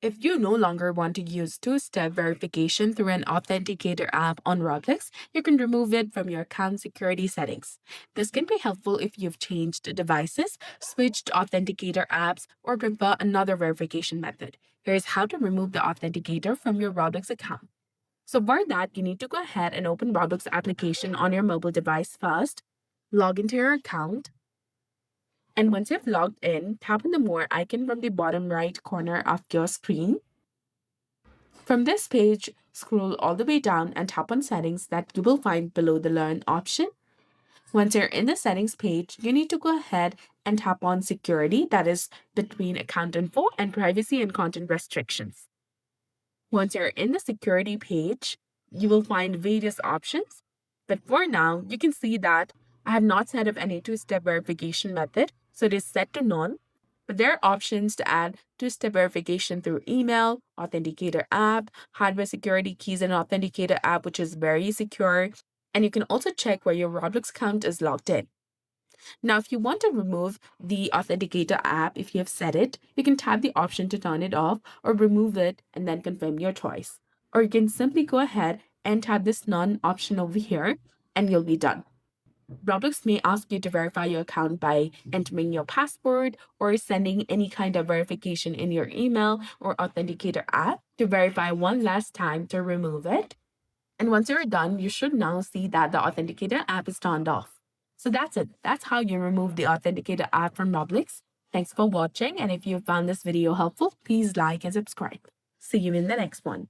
If you no longer want to use two-step verification through an Authenticator app on Roblox, you can remove it from your account security settings. This can be helpful if you've changed devices, switched Authenticator apps, or prefer another verification method. Here's how to remove the Authenticator from your Roblox account. So for that, you need to go ahead and open Roblox application on your mobile device first, log into your account, and once you've logged in, tap on the More icon from the bottom right corner of your screen. From this page, scroll all the way down and tap on Settings that you will find below the Learn option. Once you're in the Settings page, you need to go ahead and tap on Security, that is between account info and privacy and content restrictions. Once you're in the Security page, you will find various options. But for now, you can see that I have not set up any two-step verification method, so it is set to none. But there are options to add two-step verification through email, Authenticator app, hardware security keys, and Authenticator app, which is very secure. And you can also check where your Roblox account is logged in. Now, if you want to remove the Authenticator app, if you have set it, you can tap the option to turn it off or remove it and then confirm your choice. Or you can simply go ahead and tap this None option over here and you'll be done. Roblox may ask you to verify your account by entering your password or sending any kind of verification in your email or Authenticator app to verify one last time to remove it. And once you're done, you should now see that the Authenticator app is turned off. So that's it. That's how you remove the Authenticator app from Roblox. Thanks for watching. And if you found this video helpful, please like and subscribe. See you in the next one.